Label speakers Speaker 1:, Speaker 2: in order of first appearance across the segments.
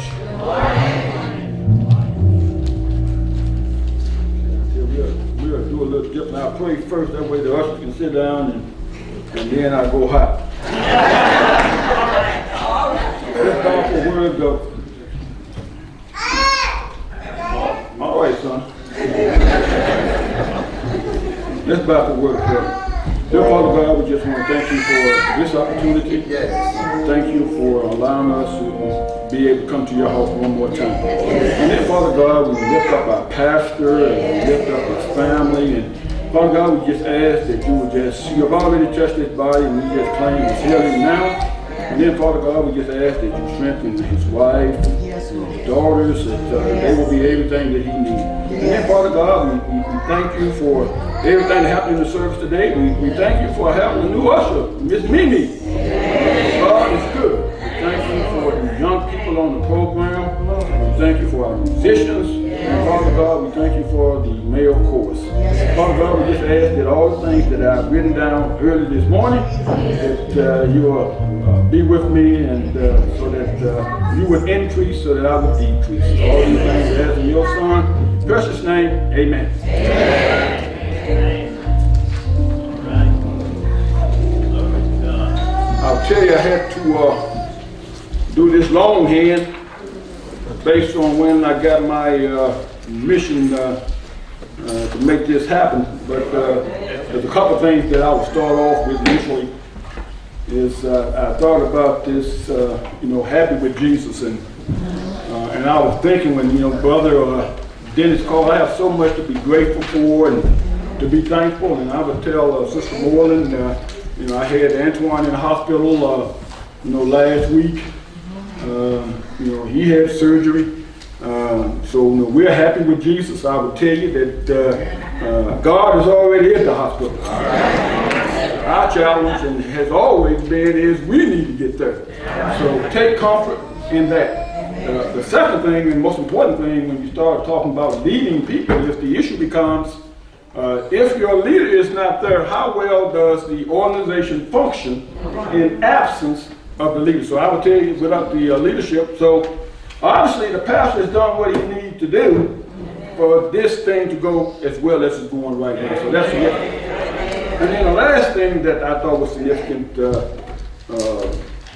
Speaker 1: Church. We'll do a little dip. Now, I pray first, that way the ushers can sit down, and then I go hot. Let's bow for word of. All right, son. Let's bow for word of prayer. Dear Father God, we just want to thank you for this opportunity. Thank you for allowing us to be able to come to your house one more time. And then, Father God, we lift up our pastor and we lift up his family. And Father God, we just ask that you would just, you have already touched his body, and we just claim his healing now. And then, Father God, we just ask that you strengthen his wife, his daughters, that they will be everything that he needs. And then, Father God, we thank you for everything that happened in the service today. We thank you for having a new usher, Miss Mimi. God is good. We thank you for the young people on the program. We thank you for our musicians. And Father God, we thank you for the male chorus. Father God, we just ask that all the things that I've written down early this morning, that you will be with me, and so that you would increase so that I would decrease. All these things as in your son, precious name, amen. Amen. I'll tell you, I had to do this longhand based on when I got my mission to make this happen. But there's a couple of things that I will start off with initially. Is I thought about this, happy with Jesus, and I was thinking when Brother Dennis called, I have so much to be grateful for and to be thankful. And I would tell Sister Moreland, I had Antoine in the hospital, last week. He had surgery. So we're happy with Jesus. I would tell you that God is already at the hospital. Our challenge, and has always been, is we need to get there. So take comfort in that. The second thing, and most important thing, when you start talking about leading people, is the issue becomes, if your leader is not there, how well does the organization function in absence of the leader? So I would tell you, without the leadership, so obviously the pastor has done what he needs to do for this thing to go as well as it's going right now. So that's it. And then the last thing that I thought was significant,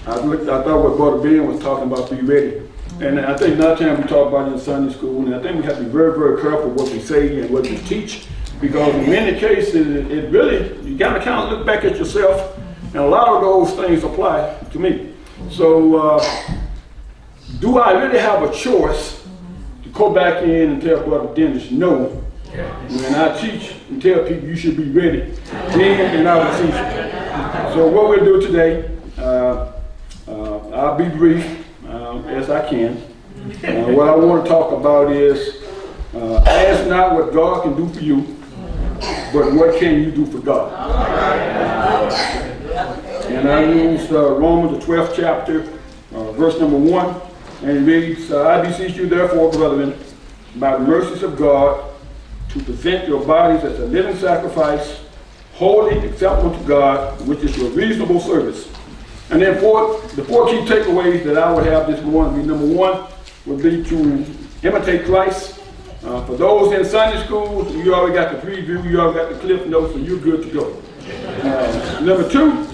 Speaker 1: I thought what Brother Ben was talking about, be ready. And I think another time we talk about it in Sunday school, and I think we have to be very, very careful what we say and what we teach, because in many cases, it really, you got to kind of look back at yourself, and a lot of those things apply to me. So, do I really have a choice to go back in and tell Brother Dennis no? When I teach and tell people you should be ready, then and I will teach you. So what we'll do today, I'll be brief as I can. What I want to talk about is, ask not what God can do for you, but what can you do for God. And I use Romans the 12th chapter, verse number 1, and it reads, I beseech you therefore, brethren, by the mercies of God, to present your bodies as a living sacrifice, holy, acceptable to God, which is your reasonable service. And then the four key takeaways that I would have this morning, number one, would be to imitate Christ. For those in Sunday school, you already got the preview, you already got the cliff notes, so you're good to go. Number two,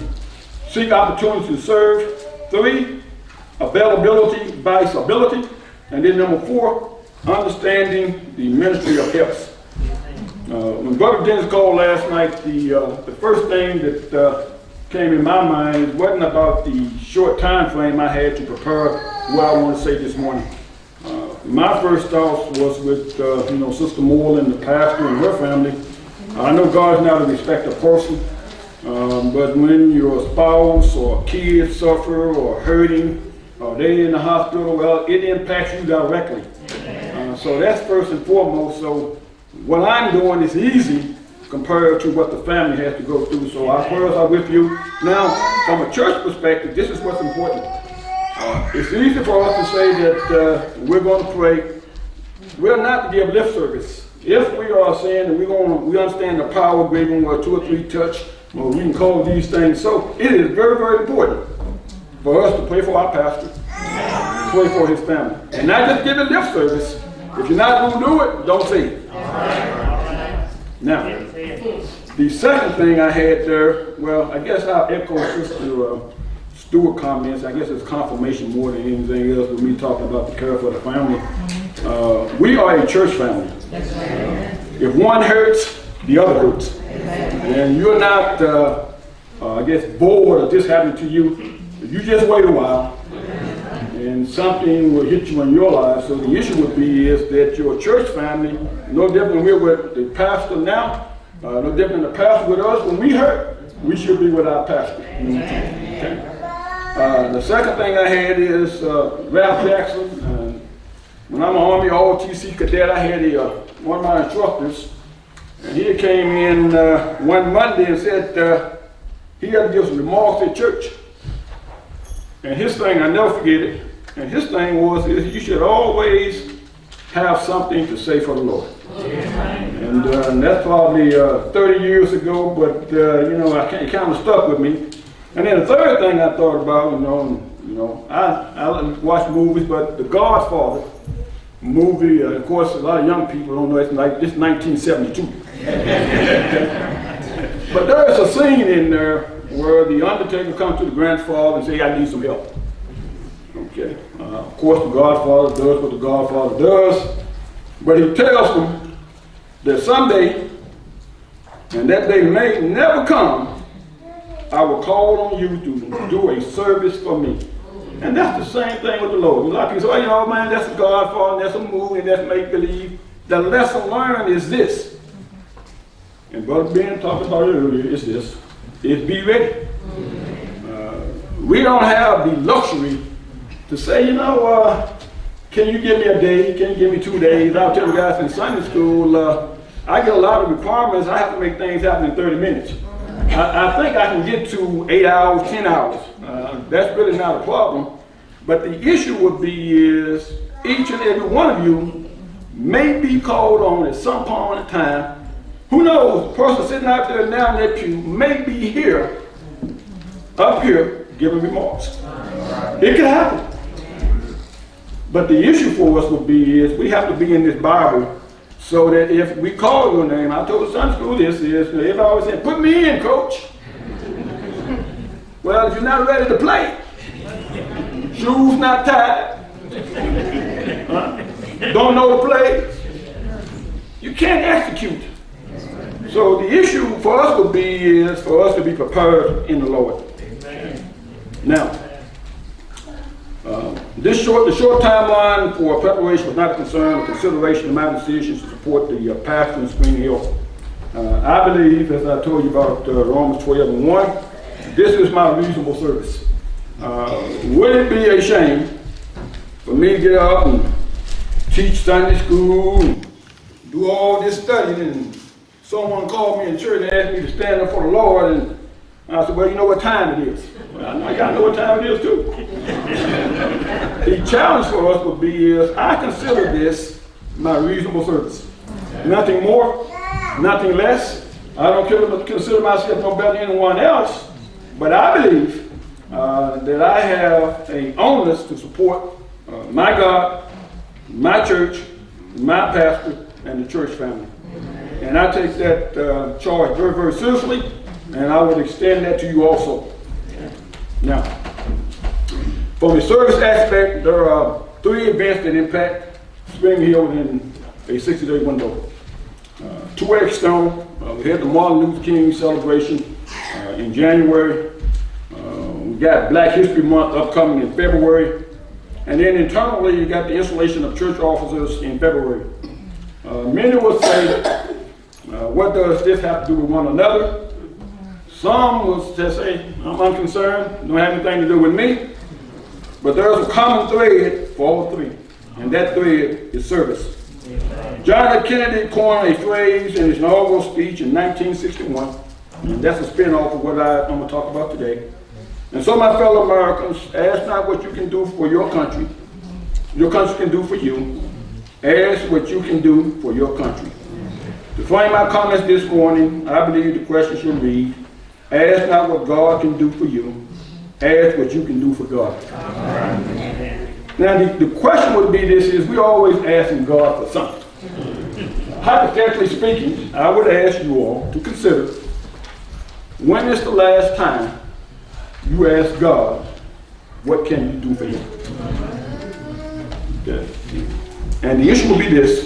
Speaker 1: seek opportunity to serve. 3, availability by ability. And then number 4, understanding the ministry of helps. When Brother Dennis called last night, the first thing that came in my mind wasn't about the short time frame I had to prepare what I want to say this morning. My first thought was with Sister Moreland, the pastor, and her family. I know God is not a respecter of person, but when your spouse or kids suffer or hurting, or they in the hospital, well, it impacts you directly. So that's first and foremost. So what I'm doing is easy compared to what the family has to go through. So our prayers are with you. Now, from a church perspective, this is what's important. It's easy for us to say that we're going to pray. We're not to give lip service. If we are saying that we understand the power of giving where 2 or 3 touch, or we can call these things. So it is very, very important for us to pray for our pastor. pray for his family. And not just give it lip service. If you're not going to do it, don't say it. Now, the second thing I had there, well, I guess I'll echo Sister Stewart comments. I guess it's confirmation more than anything else with me talking about the care for the family. We are a church family. If one hurts, the other hurts. And you're not, I guess, bored of this happening to you. If you just wait a while, and something will hit you in your life. So the issue would be is that your church family, no different than we're with the pastor now, no different than the pastor with us. When we hurt, we should be with our pastor. Okay. The second thing I had is Ralph Jackson. When I'm an Army ROTC cadet, I had one of my instructors, and he came in one Monday and said he had to give some remarks at church. And his thing, I never forget it, and his thing was you should always have something to say for the Lord. And that's probably 30 years ago, but you know, it kind of stuck with me. And then the third thing I thought about, I watch movies, but The Godfather movie, of course, a lot of young people don't know it's 1972. But there's a scene in there where the Undertaker comes to the grandfather and says, I need some help. Okay. Of course, the Godfather does what the Godfather does, but he tells them that someday, and that day may never come, I will call on you to do a service for me. And that's the same thing with the Lord. A lot of people say, oh, man, that's a Godfather, that's a movie, that's make-believe. The lesson learned is this. And Brother Ben talked about it earlier, is this. Is be ready. We don't have the luxury to say, can you give me a day? Can you give me 2 days? I'll tell the guys in Sunday school, I get a lot of requirements. I have to make things happen in 30 minutes. I think I can get to 8 hours, 10 hours. That's really not a problem. But the issue would be is each and every one of you may be called on at some point in time. Who knows, the person sitting out there now in that pew may be here, up here, giving remarks. It can happen. But the issue for us would be is we have to be in this Bible so that if we call your name, I told Sunday school this is, everybody always said, put me in, coach. Well, if you're not ready to play, shoes not tied, don't know the plays, you can't execute. So the issue for us would be is for us to be prepared in the Lord. Amen. Now, the short timeline for preparation was not a concern or consideration of my decisions to support the pastor in Spring Hill. I believe, as I told you about Romans 12:1, this is my reasonable service. Would it be a shame for me to get up and teach Sunday school, and do all this studying, and someone called me in church and asked me to stand up for the Lord, and I said, well, you know what time it is. Well, I know what time it is too. The challenge for us would be is I consider this my reasonable service. Nothing more, nothing less. I don't consider myself no better than anyone else, but I believe that I have an onus to support my God, my church, my pastor, and the church family. And I take that charge very, very seriously, and I would extend that to you also. Now, from the service aspect, there are 3 events that impact Spring Hill within a 60-day window. 2 external. We had the Martin Luther King celebration in January. We got Black History Month upcoming in February. And then internally, you got the installation of church officers in February. Many will say, what does this have to do with one another? Some will just say, I'm unconcerned, don't have anything to do with me. But there's a common thread for all 3, and that thread is service. John F. Kennedy coined a phrase in his inaugural speech in 1961, and that's a spin-off of what I'm going to talk about today. And so, my fellow Americans, ask not what you can do for your country can do for you. Ask what you can do for your country. To frame my comments this morning, I believe the question should read, ask not what God can do for you, ask what you can do for God. Amen. Now the question would be this: is we always asking God for something. Hypothetically speaking, I would ask you all to consider, when is the last time you asked God, what can you do for him? Okay. And the issue will be this: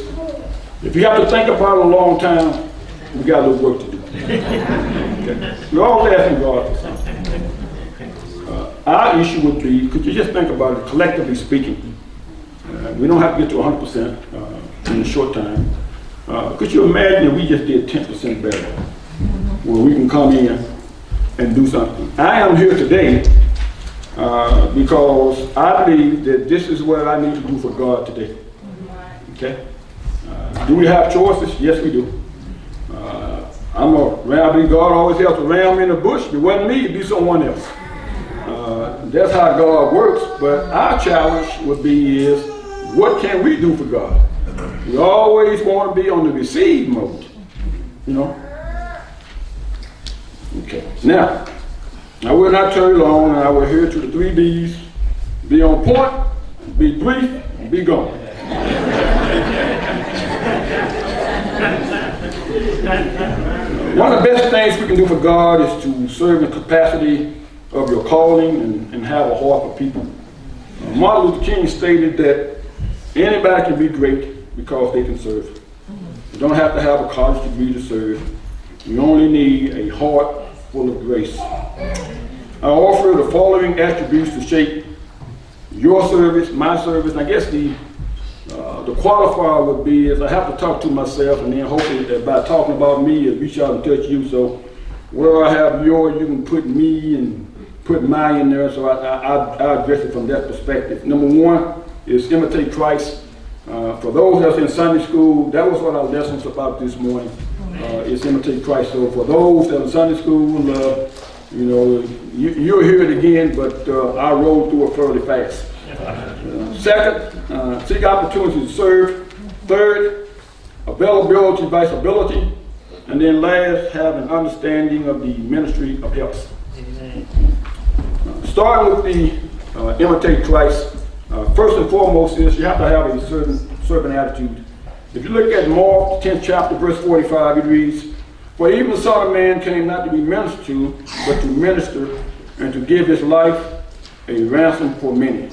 Speaker 1: if you have to think about it a long time, we got a little work to do. Okay. We're always asking God for something. Our issue would be, could you just think about it collectively speaking? We don't have to get to 100% in a short time. Could you imagine if we just did 10% better? Where we can come in and do something. I am here today because I believe that this is what I need to do for God today. Okay? Do we have choices? Yes, we do. I believe God always helps a ram in the bush. If it wasn't me, it'd be someone else. That's how God works. But our challenge would be is, what can we do for God? We always want to be on the receive mode, you know. Okay. Now, I will not tarry long, and I will adhere to the 3 B's: be on point, be brief, and be gone. One of the best things we can do for God is to serve in capacity of your calling and have a heart for people. Martin Luther King stated that anybody can be great because they can serve. You don't have to have a college degree to serve. You only need a heart full of grace. I offer the following attributes to shape your service, my service. And I guess the qualifier would be is I have to talk to myself, and then hopefully that by talking about me, it reach out and touch you. So where I have yours, you can put me and put mine in there. So I address it from that perspective. Number 1 is imitate Christ. For those that's in Sunday school, that was what our lessons about this morning. Is imitate Christ. So for those that are in Sunday school, you know, you'll hear it again, but I rolled through it fairly fast. Second, seek opportunity to serve. Third, availability, vice ability. And then last, have an understanding of the ministry of help. Starting with the imitate Christ, first and foremost is you have to have a certain servant attitude. If you look at Mark 10th chapter, verse 45, it reads, "For even the Son of Man came not to be ministered to, but to minister and to give his life a ransom for many."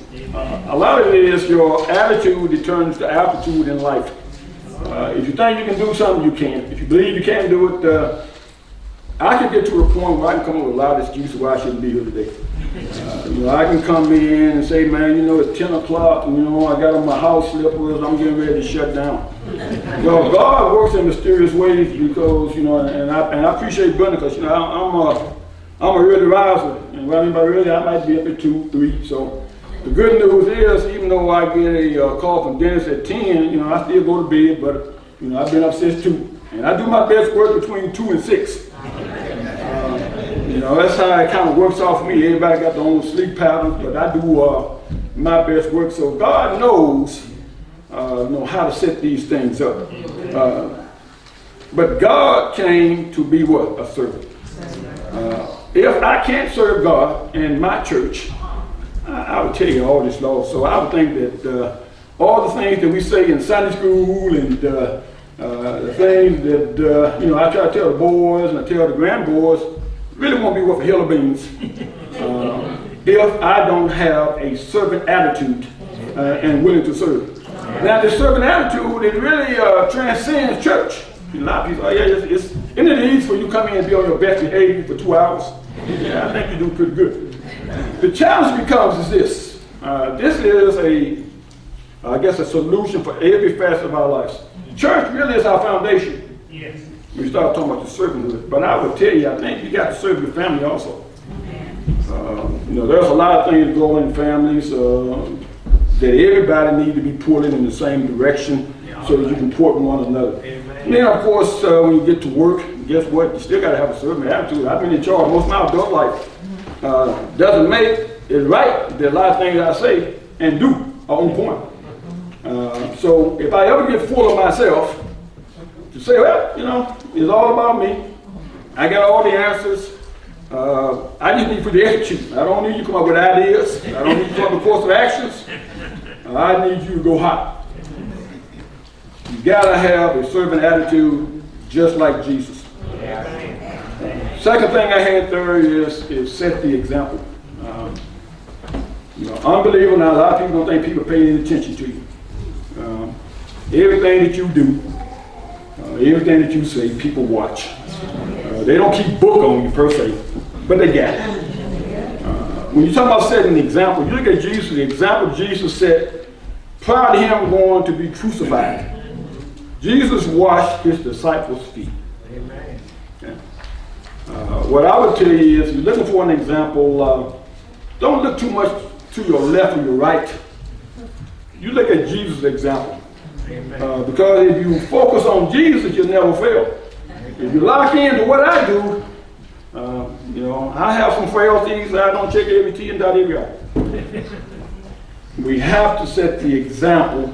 Speaker 1: A lot of it is your attitude determines the altitude in life. If you think you can do something, you can. If you believe you can't do it, I can get to a point where I can come up with a lot of excuses why I shouldn't be here today. You know, I can come in and say, man, you know, it's 10 o'clock, and you know, I got on my house slippers, I'm getting ready to shut down. Well, God works in mysterious ways because, you know, and I appreciate God because, you know, I'm a early riser, and what I mean by early, I might be up at 2, 3. So the good news is, even though I get a call from Dennis at 10, you know, I still go to bed, but, you know, I've been up since 2. And I do my best work between 2 and 6. You know, that's how it kind of works off for me. Everybody got their own sleep patterns, but I do my best work. So God knows, how to set these things up. But God came to be what? A servant. If I can't serve God in my church, I would tell you all this law. So I would think that all the things that we say in Sunday school and the things that, I try to tell the boys and I tell the grandboys, really won't be worth a hill of beans if I don't have a servant attitude and willing to serve. Now, the servant attitude, it really transcends church. A lot of people, isn't it easy for you to come in and be on your best behavior for 2 hours? Yeah, I think you do pretty good. The challenge becomes is this. This is a solution for every facet of our lives. Church really is our foundation. Yes. We start talking about the servanthood, but I would tell you, I think you got to serve your family also. There's a lot of things going in families that everybody needs to be pulling in the same direction so that you can support one another. Amen. And then, of course, when you get to work, guess what? You still got to have a servant attitude. I've been in charge most of my adult life. Doesn't make it right. There's a lot of things I say and do are on point. So if I ever get full of myself, to say, well, it's all about me. I got all the answers. I just need for the execute. I don't need you to come up with ideas. I don't need you to come up with course of actions. I need you to go hot. You gotta have a servant attitude just like Jesus. Second thing I had there is set the example. Unbelievable. Now a lot of people don't think people pay any attention to you. Everything that you do, everything that you say, people watch. They don't keep book on you per se, but they got it. When you talk about setting an example, you look at Jesus, the example Jesus set prior to him going to be crucified. Jesus washed his disciples' feet. Amen. Okay. What I would tell you is, if you're looking for an example, don't look too much to your left or your right. You look at Jesus' example. Because if you focus on Jesus, you'll never fail. If you lock into what I do, I have some frailties. I don't check every T and dot every I. We have to set the example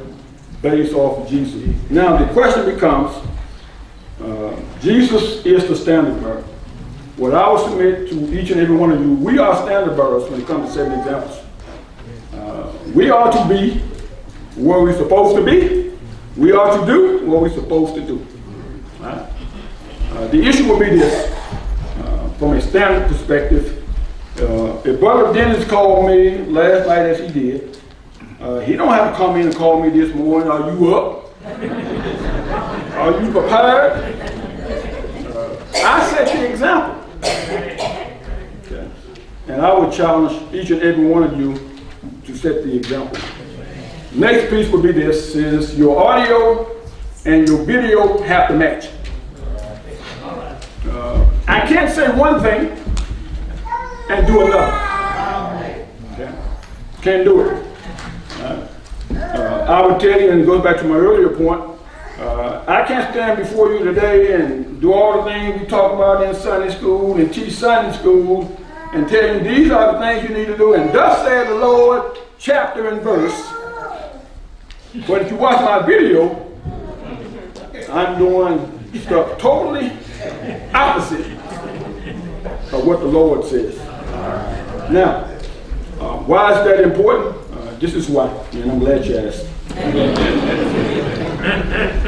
Speaker 1: based off of Jesus. Now the question becomes, Jesus is the standard bearer. What I will submit to each and every one of you, we are standard bearers when it comes to setting examples. We are to be where we're supposed to be. We are to do what we're supposed to do. Right? The issue will be this, from a standard perspective. If Brother Dennis called me last night as he did, he don't have to come in and call me this morning. Are you up? Are you prepared? I set the example. Okay. And I would challenge each and every one of you to set the example. Next piece will be this, is your audio and your video have to match. I can't say one thing and do another. Okay. Can't do it. I would tell you, and it goes back to my earlier point, I can't stand before you today and do all the things we talk about in Sunday school and teach Sunday school and tell you these are the things you need to do, and thus said the Lord, chapter and verse. But if you watch my video, I'm doing stuff totally opposite of what the Lord says. Now, why is that important? This is why, and I'm glad you asked.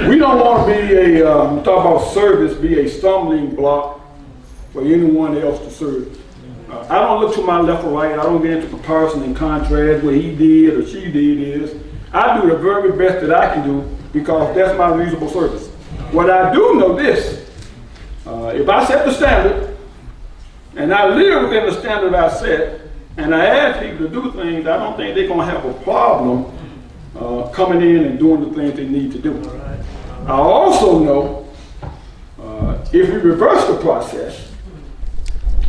Speaker 1: We don't want to be talk about service, be a stumbling block for anyone else to serve. I don't look to my left or right. I don't get into comparison and contrast what he did or she did. I do the very best that I can do because that's my reasonable service. What I do know this, if I set the standard and I live within the standard I set, and I ask people to do things, I don't think they're going to have a problem coming in and doing the things they need to do. I also know if we reverse the process,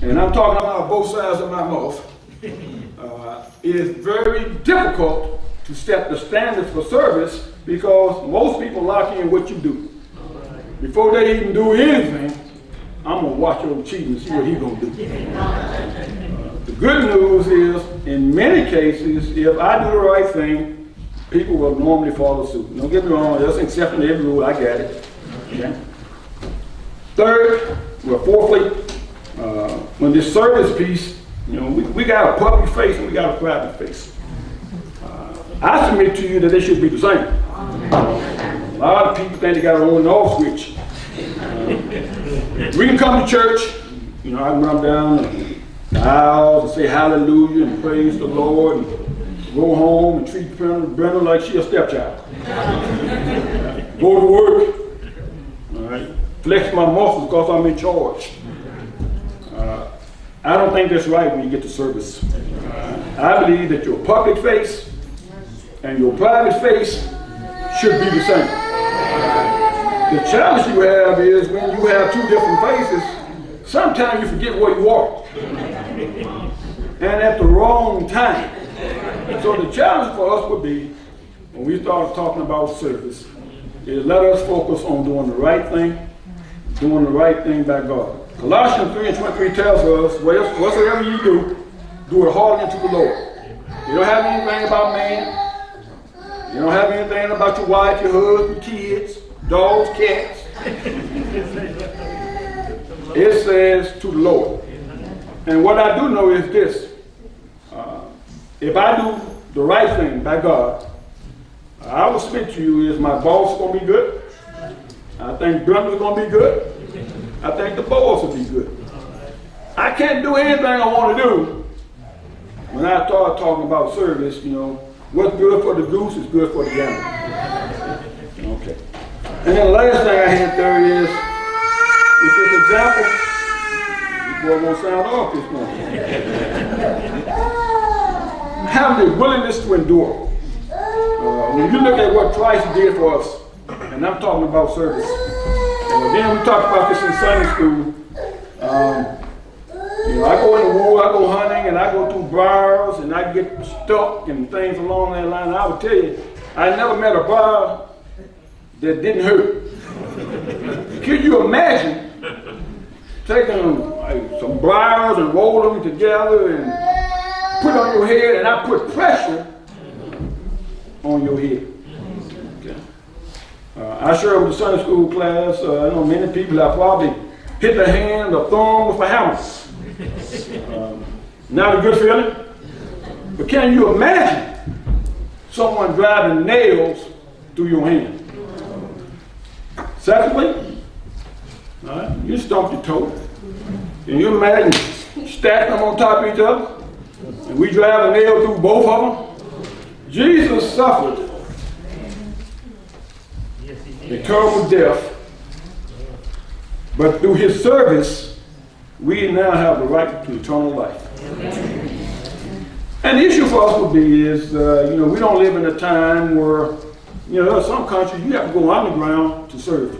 Speaker 1: and I'm talking about both sides of my mouth, it is very difficult to set the standards for service because most people lock in what you do. Before they even do anything, I'm going to watch old Cheatham and see what he's going to do. The good news is, in many cases, if I do the right thing, people will normally follow suit. Don't get me wrong, that's accepting every rule, I got it. Okay? Third, fourthly, when this service piece, we got a public face and we got a private face. I submit to you that they should be the same. A lot of people think they got an on and off switch. We can come to church, I can run down the aisles and say hallelujah and praise the Lord and go home and treat Brenda like she a stepchild. Go to work, all right, flex my muscles because I'm in charge. I don't think that's right when you get to service. I believe that your public face and your private face should be the same. The challenge you have is when you have two different faces, sometimes you forget where you are. And at the wrong time. So the challenge for us would be, when we start talking about service, is let us focus on doing the right thing by God. Colossians 3:23 tells us, whatsoever you do it heartily unto the Lord. You don't have anything about man. You don't have anything about your wife, your husband, kids, dogs, cats. It says to the Lord. And what I do know is this. If I do the right thing by God, I will submit to you is my boss is going to be good. I think Brenda is going to be good. I think the boss will be good. I can't do anything I want to do. When I start talking about service, you know, what's good for the goose is good for the gander. Okay. And then the last thing I had there is, with this example, this boy won't sound off this morning. Have the willingness to endure. When you look at what Christ did for us, and I'm talking about service. And again, we talked about this in Sunday school. You know, I go in the woods, I go hunting, and I go through briars, and I get stuck and things along that line. And I would tell you, I never met a briar that didn't hurt. Can you imagine taking some briars and roll them together and put on your head, and I put pressure on your head? Okay. I shared with the Sunday school class, I know many people have probably hit their hand or thumb with a hammer. Not a good feeling. But can you imagine someone driving nails through your hand? Secondly, you stump your toe. Can you imagine stacking them on top of each other? And we drive a nail through both of them? Jesus suffered a terrible death, but through his service, we now have the right to eternal life. And the issue for us would be is, you know, we don't live in a time where, you know, there are some countries you have to go underground to serve.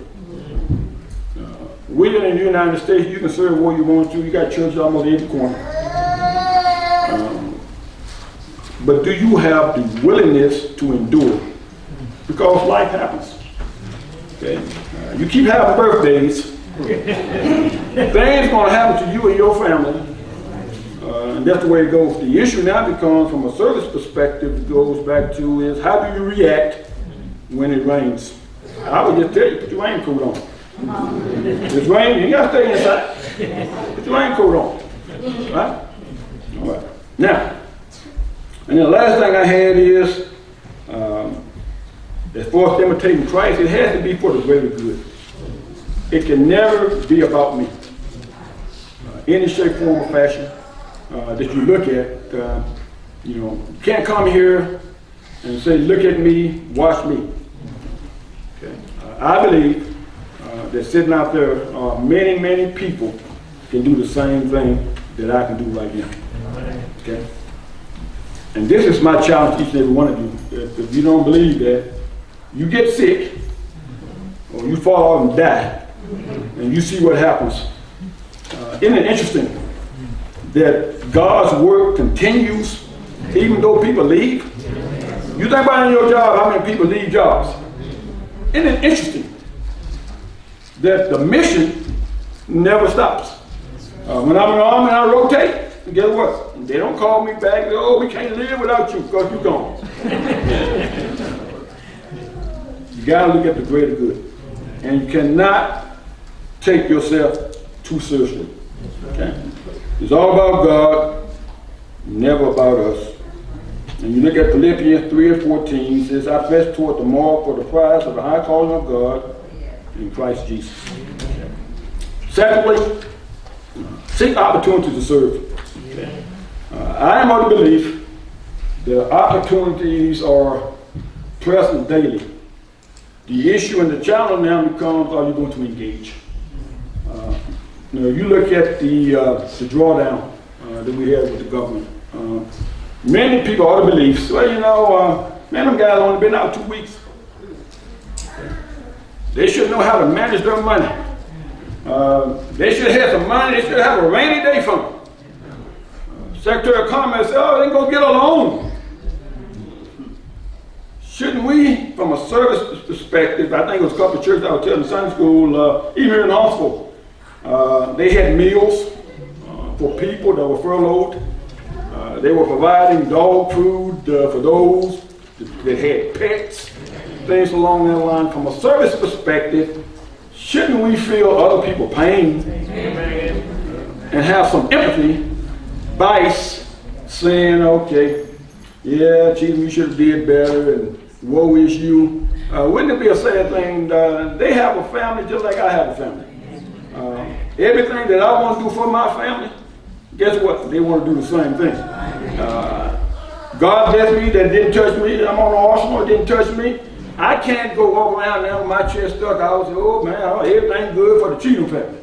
Speaker 1: We live in the United States, you can serve where you want to. You got churches almost every corner. But do you have the willingness to endure? Because life happens. Okay? You keep having birthdays. Things going to happen to you and your family. And that's the way it goes. The issue now becomes, from a service perspective, it goes back to is how do you react when it rains? I would just tell you, put your raincoat on. It's raining, you got to stay inside. Put your raincoat on. Right? All right. Now, and the last thing I had is, as far as imitating Christ, it has to be for the greater good. It can never be about me. Any shape, form, or fashion that you look at, you know, you can't come here and say, look at me, watch me. Okay. I believe that sitting out there, many, many people can do the same thing that I can do right now. Okay. And this is my challenge to each and every one of you. If you don't believe that, you get sick, or you fall off and die, and you see what happens. Isn't it interesting that God's work continues even though people leave? You think about in your job how many people leave jobs. Isn't it interesting that the mission never stops? When I'm in the army and I rotate, and guess what? They don't call me back. They, oh, we can't live without you because you're gone. You got to look at the greater good. And you cannot take yourself too seriously. Okay? It's all about God, never about us. And you look at Philippians 3 and 14, it says, I press toward the mark for the prize of the high calling of God in Christ Jesus. Okay. Secondly, seek opportunities to serve. Okay. I am of the belief that opportunities are present daily. The issue and the challenge now becomes, are you going to engage? You know, you look at the drawdown that we have with the government. Many people are the beliefs, well, you know, man, them guys only been out 2 weeks. They should know how to manage their money. They should have some money. They should have a rainy day fund. Secretary of Commerce said, oh, they go get a loan. Shouldn't we, from a service perspective, I think it was a couple of churches I was telling Sunday school, even here in Knoxville, they had meals for people that were furloughed. They were providing dog food for those that had pets, things along that line. From a service perspective, shouldn't we feel other people's pain and have some empathy by saying, okay, yeah, Cheatham, you should have did better, and woe is you. Wouldn't it be a sad thing? They have a family just like I have a family. Everything that I want to do for my family, guess what? They want to do the same thing. God bless me, that didn't touch me. I'm on the arsenal, it didn't touch me. I can't go walk around now with my chest stuck out and say, oh man, everything's good for the Cheatham family.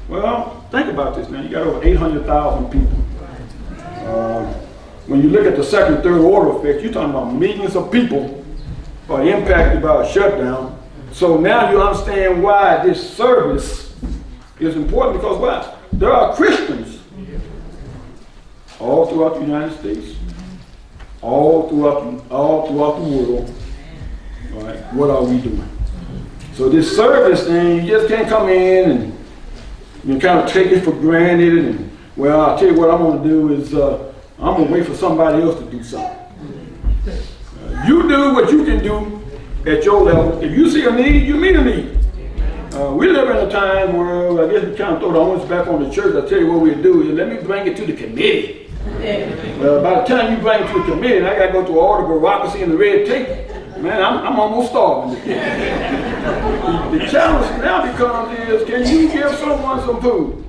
Speaker 1: Well, think about this now. You got over 800,000 people. When you look at the second, third order effects, you're talking about millions of people are impacted by a shutdown. So now you understand why this service is important, because why? There are Christians all throughout the United States, all throughout the world. All right, what are we doing? So this service thing, you just can't come in and you kind of take it for granted. And well, I'll tell you what I'm going to do is I'm going to wait for somebody else to do something. You do what you can do at your level. If you see a need, you meet a need. We live in a time where I guess we kind of throw the onus back on the church. I'll tell you what we do is let me bring it to the committee. By the time you bring it to the committee, I got to go through all the bureaucracy and the red tape. Man, I'm almost starving. The challenge now becomes is, can you give someone some food?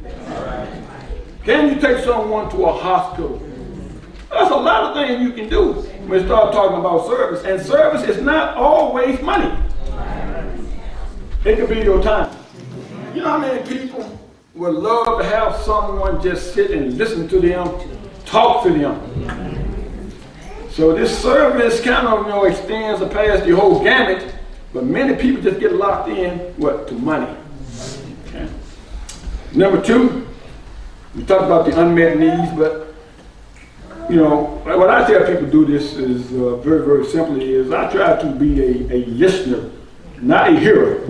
Speaker 1: Can you take someone to a hospital? There's a lot of things you can do when you start talking about service. And service is not always money. It could be your time. You know how many people would love to have someone just sit and listen to them, talk to them. So this service kind of, extends past the whole gamut, but many people just get locked in, what, to money. Okay. Number two, we talked about the unmet needs, but what I tell people do this is very, very simply is I try to be a listener, not a hearer,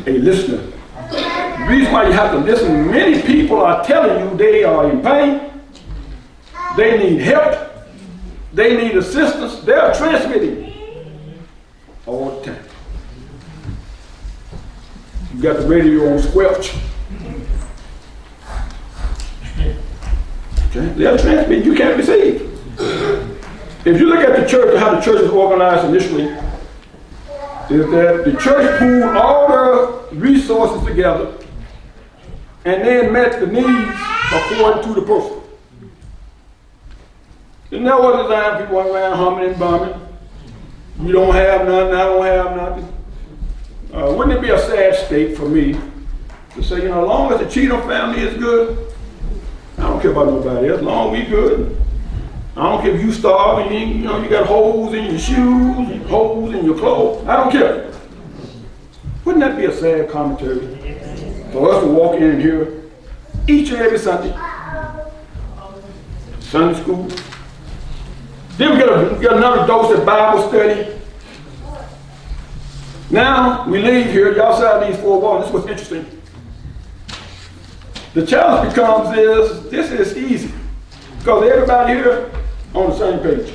Speaker 1: a listener. The reason why you have to listen, many people are telling you they are in pain, they need help, they need assistance. They are transmitting all the time. You got the radio on squelch. Okay, they are transmitting. You can't receive. If you look at the church, how the church is organized initially, is that the church pooled all the resources together and then met the needs according to the person. Isn't that what designed people went around humming and bumming? You don't have nothing, I don't have nothing. Wouldn't it be a sad state for me to say, as long as the Cheatham family is good, I don't care about nobody else, as long as we good. I don't care if you starve and you got holes in your shoes, holes in your clothes, I don't care. Wouldn't that be a sad commentary for us to walk in and hear each and every Sunday, Sunday school? Then we get another dose of Bible study. Now we leave here, y'all outside these four walls. This is what's interesting. The challenge becomes this is easy, because everybody here on the same page.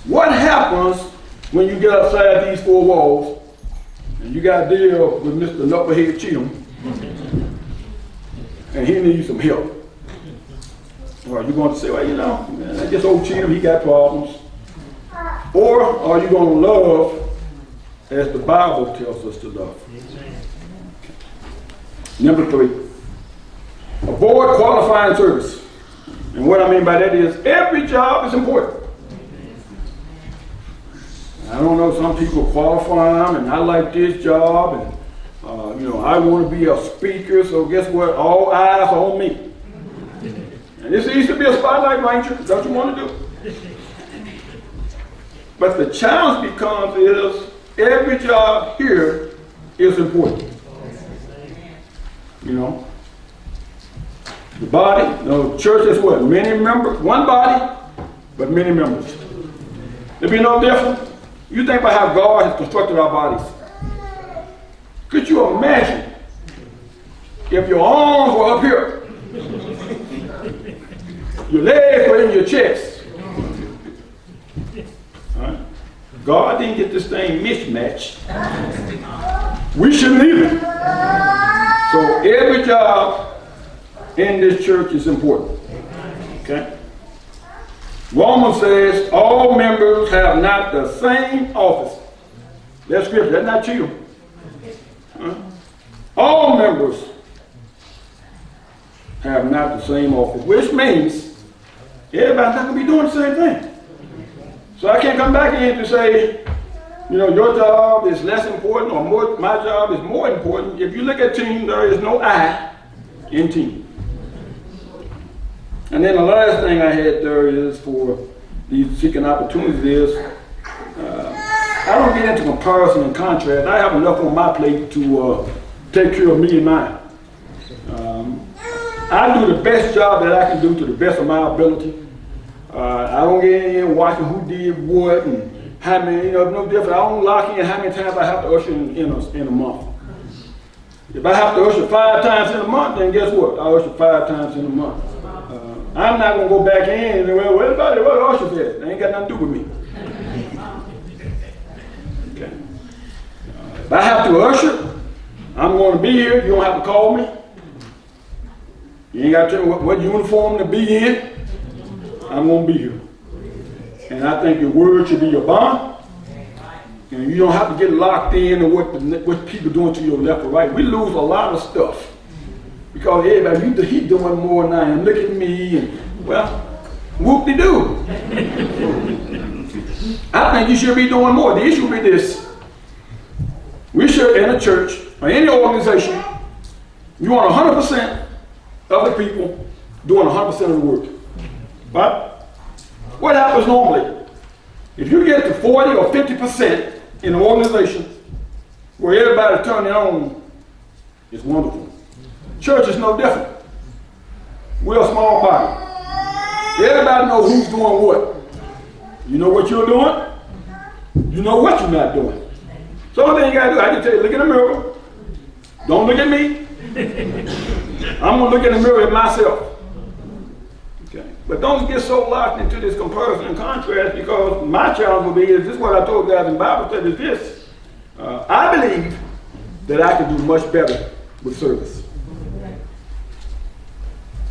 Speaker 1: What happens when you get outside these four walls and you got to deal with Mr. Knucklehead Cheatham and he needs some help? Or are you going to say, well, I guess old Cheatham, he got problems? Or are you going to love as the Bible tells us to love? Number three, avoid qualifying service. And what I mean by that is every job is important. I don't know, some people qualify them, and I like this job, and I want to be a speaker, so guess what? All eyes are on me. And it's easy to be a spotlight ranger. That's what you want to do. But the challenge becomes is every job here is important. The body, the church is what? Many members, one body, but many members. It'd be no different. You think about how God has constructed our bodies. Could you imagine if your arms were up here? Your legs were in your chest. Right? God didn't get this thing mismatched. We shouldn't either. So every job in this church is important. Okay? Romans says all members have not the same office. That's scripture, that's not Cheatham. All members have not the same office, which means everybody's not going to be doing the same thing. So I can't come back in to say, you know, your job is less important or more, my job is more important. If you look at team, there is no I in team. And then the last thing I had there is for these seeking opportunities is I don't get into comparison and contrast. I have enough on my plate to take care of me and mine. I do the best job that I can do to the best of my ability. I don't get in here watching who did what and how many, you know, no different. I don't lock in how many times I have to usher in a month. If I have to usher 5 times in a month, then guess what? I usher 5 times in a month. I'm not going to go back in and say, well, what about it? What usher said? They ain't got nothing to do with me. Okay. If I have to usher, I'm going to be here. You don't have to call me. You ain't got to tell me what uniform to be in. I'm going to be here. And I think your word should be your bond. And you don't have to get locked in to what people doing to your left or right. We lose a lot of stuff. Because everybody, he's doing more than I am. Look at me. And, well, whoop-de-doo. I think you should be doing more. The issue with this, we should, in a church or any organization, you want 100% of the people doing 100% of the work. But what happens normally? If you get to 40 or 50% in an organization where everybody's turning on, it's wonderful. Church is no different. We're a small body. Everybody knows who's doing what. You know what you're doing. You know what you're not doing. So the only thing you got to do, I can tell you, look in the mirror. Don't look at me. I'm going to look in the mirror at myself. Okay. But don't get so locked into this comparison and contrast, because my challenge will be, is this is what I told guys in Bible study, is this. I believe that I can do much better with service.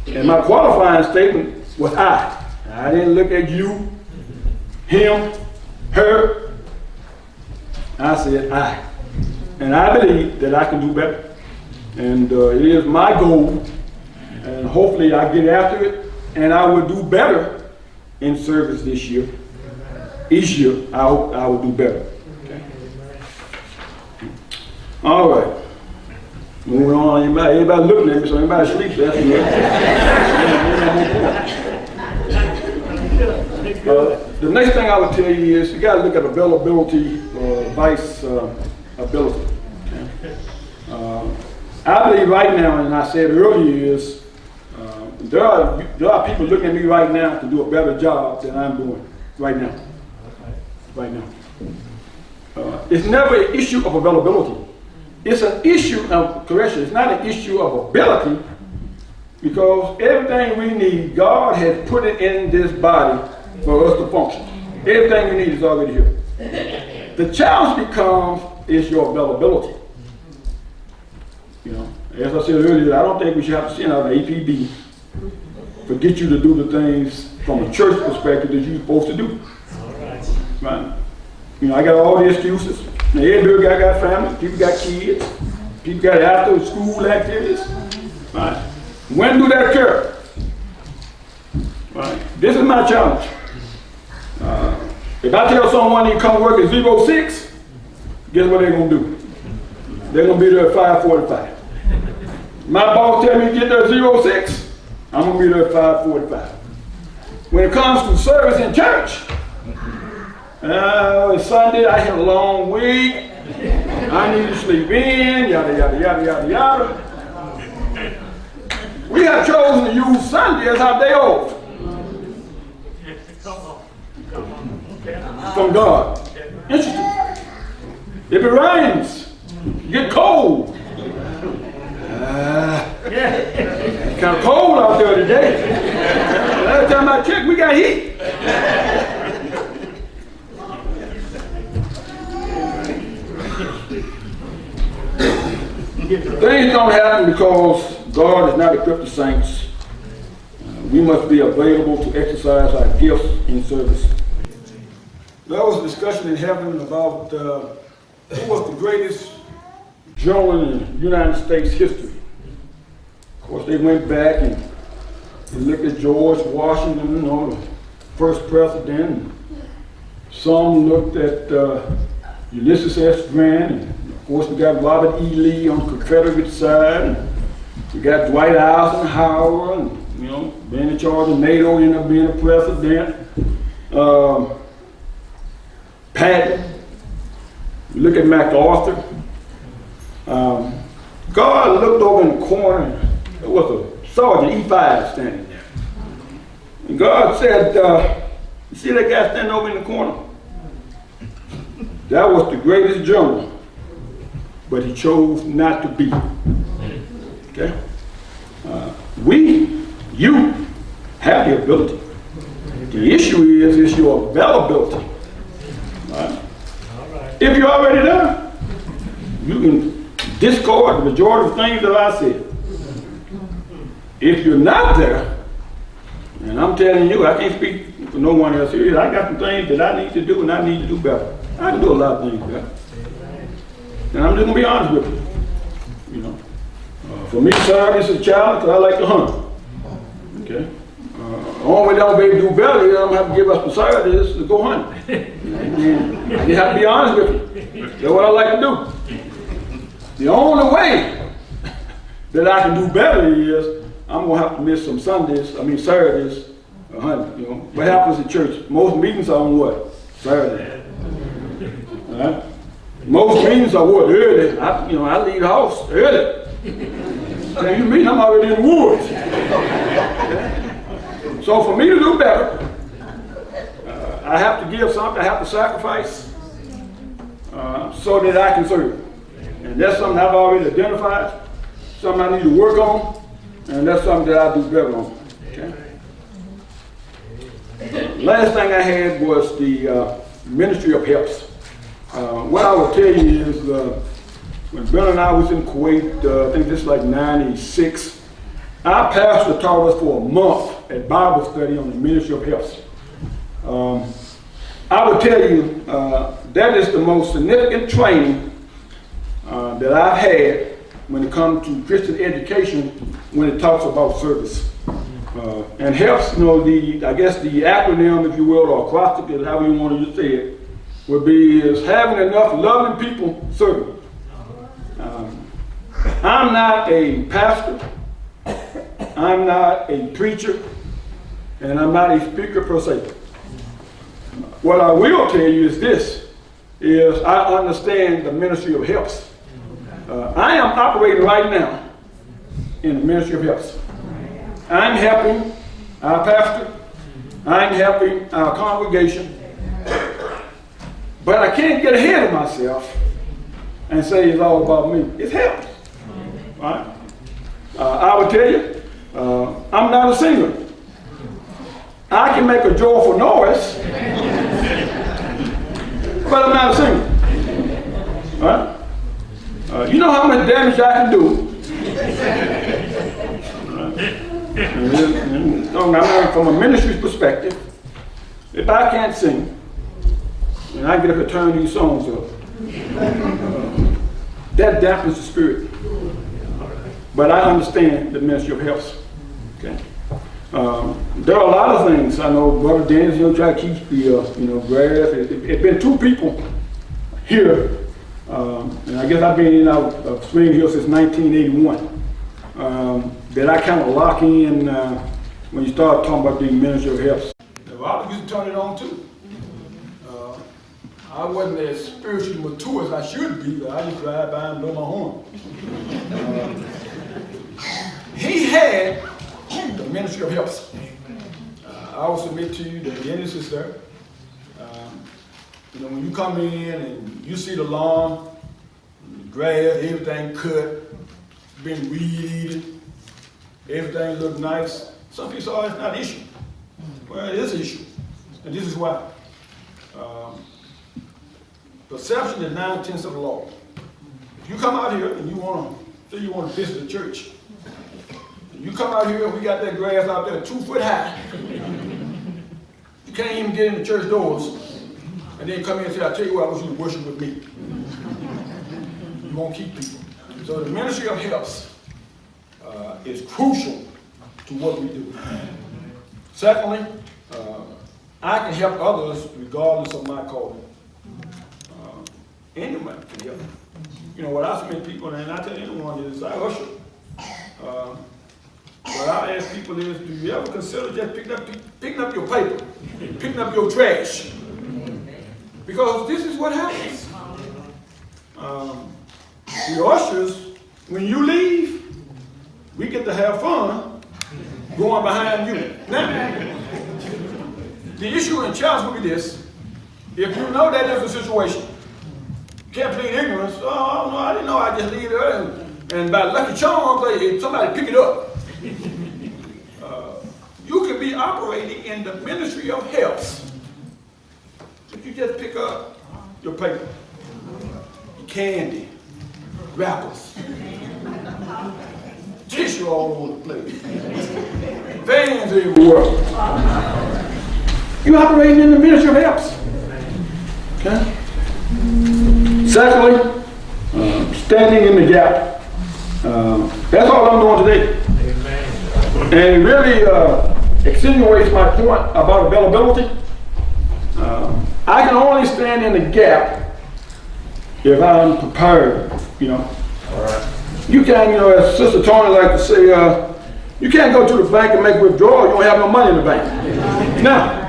Speaker 1: And my qualifying statement was I. I didn't look at you, him, her. I said I. And I believe that I can do better. And it is my goal, and hopefully I get after it, and I will do better in service this year. Each year, I hope I will do better. Okay. All right. Moving on, everybody looking at me, so everybody sleeps. That's the next thing I would tell you is you got to look at availability or vice ability. Okay? I believe right now, and I said earlier, is there are people looking at me right now to do a better job than I'm doing right now. Right now. It's never an issue of availability. It's an issue of correction. It's not an issue of ability, because everything we need, God has put it in this body for us to function. Everything we need is already here. The challenge becomes is your availability. You know, as I said earlier, I don't think we should have to send out an APB to get you to do the things from a church perspective that you're supposed to do. Right? You know, I got all the excuses. Now, every guy got family, people got kids, people got after school activities. Right? When do that occur? Right? This is my challenge. If I tell someone to come work at 06, guess what they're going to do? They're going to be there at 5:45. My boss tell me to get there at 06, I'm going to be there at 5:45. When it comes to service in church, it's Sunday, I had a long week, I need to sleep in, yada, yada, yada, yada, yada. We have chosen to use Sunday as our day off. From God. Interesting. If it rains, you get cold. It's kind of cold out there today. Last time I checked, we got heat. Things don't happen because God has not equipped the saints we must be available to exercise our gifts in service. There was a discussion in heaven about who was the greatest general in United States history. Of course, they went back and they looked at George Washington, you know, the first president. Some looked at Ulysses S. Grant, and of course we got Robert E. Lee on the Confederate side, and we got Dwight Eisenhower, and you know, being in charge of NATO, ended up being the president. Patton. You look at MacArthur. God looked over in the corner, and there was a Sergeant E5 standing there. And God said, you see that guy standing over in the corner? That was the greatest general, but he chose not to be. Okay? You have the ability. The issue is your availability. Right? If you're already there, you can discard the majority of things that I said. If you're not there, and I'm telling you, I can't speak for no one else here, I got some things that I need to do and I need to do better. I can do a lot of things better. And I'm just gonna be honest with you. You know, for me, sir, this is a challenge because I like to hunt. Okay? The only way that I'll be able to do better is I'm gonna have to give up some Saturday is to go hunting. You have to be honest with you. That's what I like to do. The only way that I can do better is I'm gonna have to miss some Saturdays hunting. You know, what happens at church? Most meetings are on what? Saturday. Right? Most meetings are what? Early. I leave the house early. Tell you mean I'm already in the woods. So for me to do better, I have to give something, I have to sacrifice so that I can serve. And that's something I've already identified, something I need to work on, and that's something that I do better on. Okay? Last thing I had was the ministry of helps. What I will tell you is when Bill and I was in Kuwait, I think this is like 96, our pastor taught us for a month at Bible study on the ministry of helps. I would tell you that is the most significant training that I've had when it comes to Christian education when it talks about service. And helps, you know, I guess the acronym, if you will, or acrostic, however you want to say it, would be is having enough loving people serving. I'm not a pastor, I'm not a preacher, and I'm not a speaker per se. What I will tell you is this, is I understand the ministry of helps. I am operating right now in the ministry of helps. I'm helping our pastor, I'm helping our congregation, but I can't get ahead of myself and say it's all about me. It helps. Right? I would tell you, I'm not a singer. I can make a joyful noise, but I'm not a singer. Right? You know how much damage I can do. From a ministry's perspective, if I can't sing, and I get up and turn these songs up, that dampens the spirit. But I understand the ministry of helps. Okay. There are a lot of things. I know Brother Dennis, try to keep the grass. It's been two people here, and I guess I've been in out Spring Hill since 1981. That I kind of lock in when you start talking about the ministry of helps. Well, I used to turn it on too. I wasn't as spiritually mature as I should be, but I just drive by and blow my horn. He had the ministry of helps. I will submit to you that Dennis is there. When you come in and you see the lawn, the grass, everything cut, been weeded, everything look nice. Some people say, oh, it's not an issue. Well, it is an issue. And this is why. Perception is 9/10 of the law. If you come out here and you want to visit a church, and You come out here, we got that grass out there 2 foot high. You can't even get in the church doors. And then come in and say, I tell you what, I want you to worship with me. You won't keep people. So the ministry of helps is crucial to what we do. Secondly, I can help others regardless of my calling. Anyone can help. You know, what I submit people, and I tell anyone is, I usher. What I ask people is, do you ever consider just picking up your paper, picking up your trash? Because this is what happens. The ushers, when you leave, we get to have fun going behind you. Now, the issue and challenge will be this. If you know that is the situation, you can't plead ignorance. Oh, no, I didn't know, I just leave it. And by lucky charms, somebody pick it up. You can be operating in the ministry of helps. If you just pick up your paper, your candy, wrappers, tissue all over the place, fans everywhere. You're operating in the ministry of helps. Okay? Secondly, standing in the gap. That's all I'm doing today. And it really extenuates my point about availability. I can only stand in the gap if I'm prepared, you know. All right. You can't, you know, as Sister Tony like to say, you can't go to the bank and make withdrawal, you don't have no money in the bank. Now,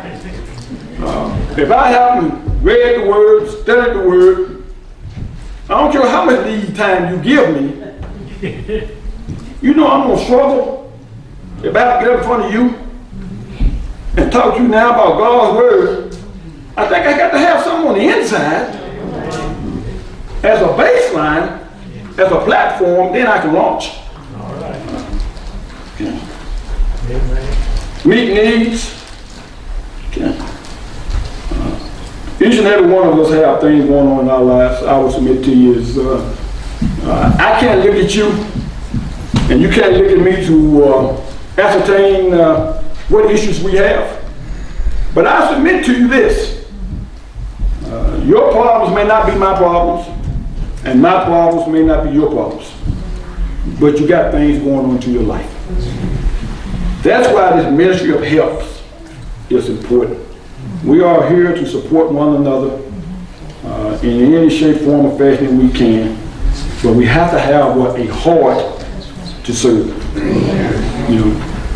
Speaker 1: if I haven't read the word, studied the word, I don't care how much lead time you give me, you know I'm going to struggle if I have to get up in front of you and talk to you now about God's word. I think I got to have something on the inside as a baseline, as a platform, then I can launch.
Speaker 2: All right.
Speaker 1: Okay. Meet needs. Okay. Each and every one of us have things going on in our lives. I will submit to you is, I can't look at you and you can't look at me to ascertain what issues we have. But I submit to you this. Your problems may not be my problems, and my problems may not be your problems. But you got things going on in your life. That's why this ministry of helps is important. We are here to support one another in any shape, form, or fashion we can. But we have to have a heart to serve. You know,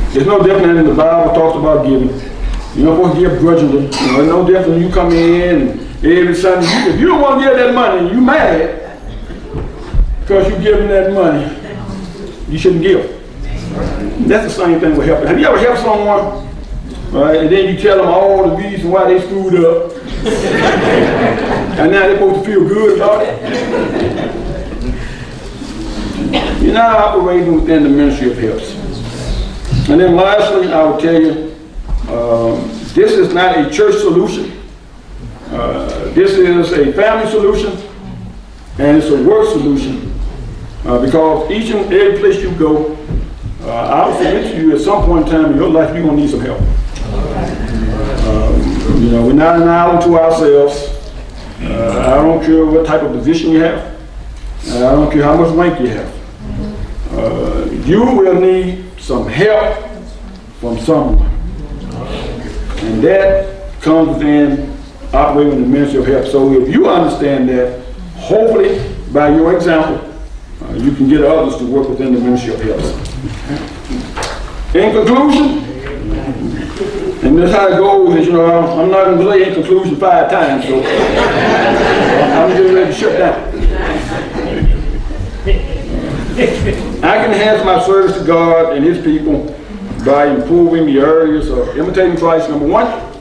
Speaker 1: it's no different than the Bible talks about giving. You're not supposed to give grudgingly. You know, it's no different than you come in and every Sunday. If you don't want to give that money, you mad because you're giving that money. You shouldn't give. That's the same thing with helping. Have you ever helped someone, right, and then you tell them all the reasons why they screwed up, and now they're supposed to feel good about it? You're not operating within the ministry of helps. And then lastly, I will tell you, this is not a church solution. This is a family solution, and it's a work solution. Because each and every place you go, I will submit to you at some point in time in your life, you're going to need some help. You know, we're not an island to ourselves. I don't care what type of position you have. I don't care how much rank you have. You will need some help from someone. And that comes within operating in the ministry of help. So if you understand that, hopefully by your example, you can get others to work within the ministry of helps. In conclusion, and this is how it goes, is, you know, I'm not going to say in conclusion 5 times, so I'm just ready to shut down. I can enhance my service to God and His people by improving the areas of imitating Christ, number 1.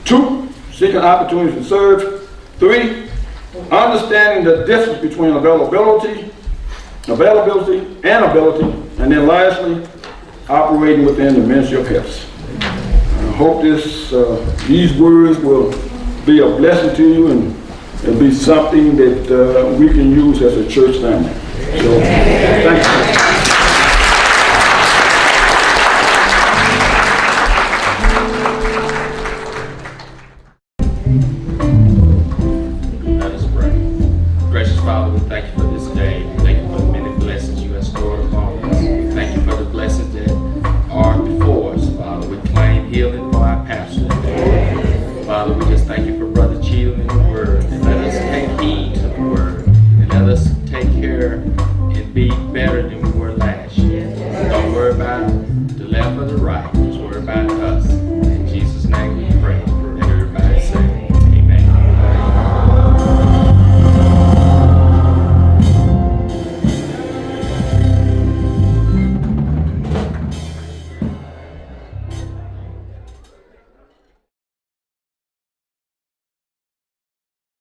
Speaker 1: 2, seeking opportunities to serve. 3, understanding the difference between availability and ability. And then lastly, operating within the ministry of helps. I hope these words will be a blessing to you and be something that we can use as a church family. So, thank you.
Speaker 2: healing